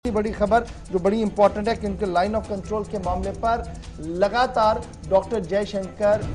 बड़ी खबर जो बड़ी इंपॉर्टेंट है कि उनके लाइन ऑफ कंट्रोल के मामले पर लगातार डॉक्टर जयशंकर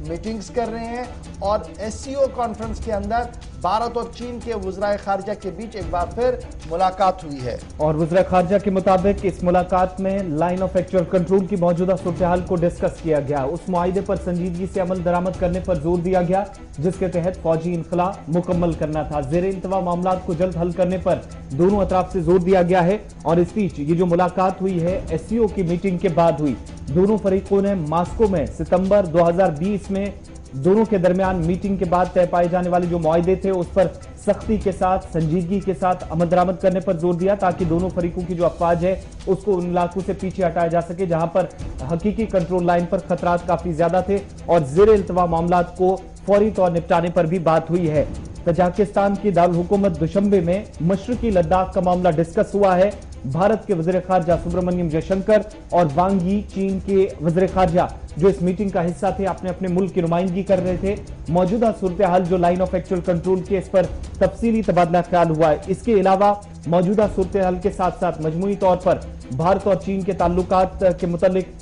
मीटिंग्स कर रहे हैं और एससीओ कॉन्फ्रेंस के अंदर भारत और चीन के वज़राए खारजा के बीच एक बार फिर मुलाकात हुई है। और वज़राए खारजा के मुताबिक इस मुलाकात में लाइन ऑफ एक्चुअल कंट्रोल की मौजूदा सूरत-ए-हाल को डिस्कस किया गया। उस मुआहिदे पर संजीदगी से अमल दरामद करने पर जोर दिया गया जिसके तहत फौजी इनखला मुकम्मल करना था। ज़ेरे इंतवा मामलात को जल्द हल करने पर दोनों अतराफ से जोर दिया गया है। और इस बीच ये जो मुलाकात हुई है एससीओ की मीटिंग के बाद हुई। दोनों फरीकों ने मॉस्को में सितंबर 2020 में दोनों के दरमियान मीटिंग के बाद तय पाए जाने वाले जो मुआहिदे थे उस पर सख्ती के साथ, संजीदगी के साथ अमल दरामद करने पर जोर दिया ताकि दोनों फरीकों की जो अफवाज है उसको उन इलाकों से पीछे हटाया जा सके जहां पर हकीकी कंट्रोल लाइन पर खतरात काफी ज्यादा थे। और ज़ेरे इल्तवा मामलात को फौरी तौर निपटाने पर भी बात हुई है। तजाकिस्तान की दारुल हुकूमत दुशंबे में मशरकी लद्दाख का मामला डिस्कस हुआ है। भारत के वज़ीर खारजा सुब्रमण्यम जयशंकर और वांग यी चीन के वज़ीर खारजा जो इस मीटिंग का हिस्सा थे अपने अपने मुल्क की नुमाइंदगी कर रहे थे। मौजूदा सूरत-ए-हाल जो लाइन ऑफ एक्चुअल कंट्रोल की इस पर तफसीली तबादला ख्याल हुआ है। इसके अलावा मौजूदा सूरत-ए-हाल के साथ साथ मजमूई तौर पर भारत और चीन के ताल्लुकात के मुतालिक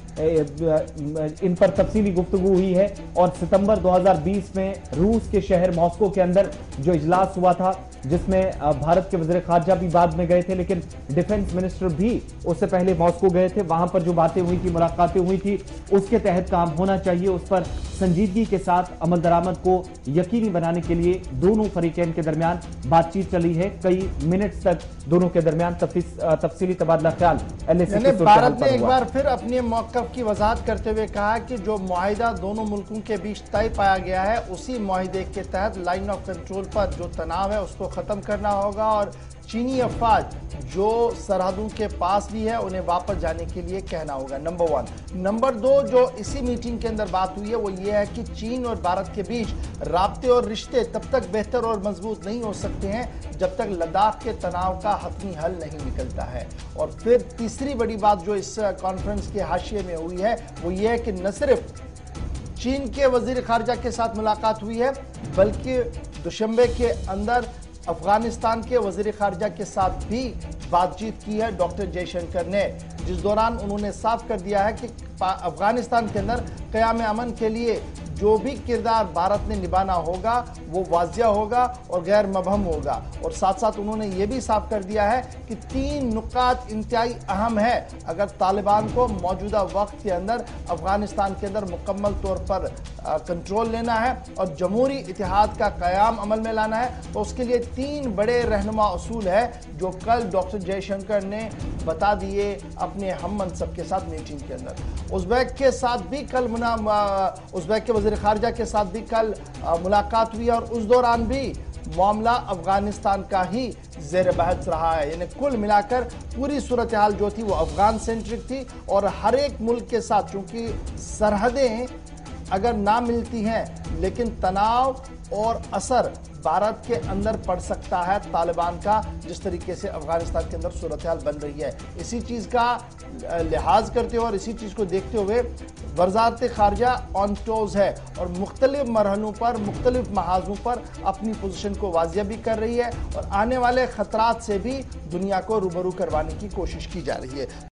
इन पर तफसीली गुफ्तगू हुई है। और सितंबर 2020 में रूस के शहर मॉस्को के अंदर जो इजलास हुआ था जिसमें भारत के वज़ीर खारजा भी बाद में गए थे लेकिन डिफेंस मिनिस्टर भी उससे पहले मॉस्को गए थे। वहां पर जो बातें हुई थी, मुलाकातें हुई थी, उसके तहत काम होना चाहिए। उस पर संजीदगी के साथ अमल दरामद को यकीनी बनाने के लिए दोनों फरीकैन के दरमियान बातचीत चली है। कई मिनट्स तक दोनों के दरमियान तफसीली तबादला ख्याल भारत ने एक बार फिर अपने मौक़िफ़ की वजाहत करते हुए कहा कि जो मुआहिदा दोनों मुल्कों के बीच तय पाया गया है उसी मुआहिदे के तहत लाइन ऑफ कंट्रोल पर जो तनाव है उसको ख़त्म करना होगा और चीनी अफवाज जो सरहदों के पास भी है उन्हें वापस जाने के लिए कहना होगा। नंबर 1। नंबर 2 जो इसी मीटिंग के अंदर बात हुई है वो ये है कि चीन और भारत के बीच राब्ते और रिश्ते तब तक बेहतर और मजबूत नहीं हो सकते हैं जब तक लद्दाख के तनाव का हतमी हल नहीं निकलता है। और फिर तीसरी बड़ी बात जो इस कॉन्फ्रेंस के हाशिए में हुई है वो ये है कि न सिर्फ चीन के वजीर खारजा के साथ मुलाकात हुई है बल्कि दुशंबे के अंदर अफगानिस्तान के वज़ीर खारजा के साथ भी बातचीत की है डॉक्टर जयशंकर ने, जिस दौरान उन्होंने साफ कर दिया है कि अफगानिस्तान के अंदर क़याम अमन के लिए जो भी किरदार भारत ने निभाना होगा वो वाजिया होगा और गैर मबहम होगा। और साथ साथ उन्होंने ये भी साफ कर दिया है कि 3 नुकात इंतहाई अहम है अगर तालिबान को मौजूदा वक्त के अंदर अफगानिस्तान के अंदर मुकम्मल तौर पर कंट्रोल लेना है और जमहूरी इतिहाद का क़याम अमल में लाना है तो उसके लिए 3 बड़े रहनुमा उसूल है जो कल डॉक्टर जयशंकर ने बता दिए अपने हम मनसब के साथ मीटिंग के अंदर। उज़्बेक के साथ भी कल उज़्बेक के वज़ीर खारजा के साथ भी कल मुलाकात हुई और उस दौरान भी मामला अफगानिस्तान का ही ज़ेर बहस रहा है। यानी कुल मिलाकर पूरी सूरत हाल जो थी वो अफगान सेंट्रिक थी और हर एक मुल्क के साथ चूंकि सरहदें अगर ना मिलती हैं लेकिन तनाव और असर भारत के अंदर पड़ सकता है तालिबान का जिस तरीके से अफगानिस्तान के अंदर सूरत हाल बन रही है। इसी चीज़ का लिहाज करते हुए और इसी चीज़ को देखते हुए वज़ारत खारजा ऑन टोज है और मुख्तलिफ मरहलों पर मुख्तलिफ महाजों पर अपनी पोजीशन को वाजिया भी कर रही है और आने वाले खतरात से भी दुनिया को रूबरू करवाने की कोशिश की जा रही है।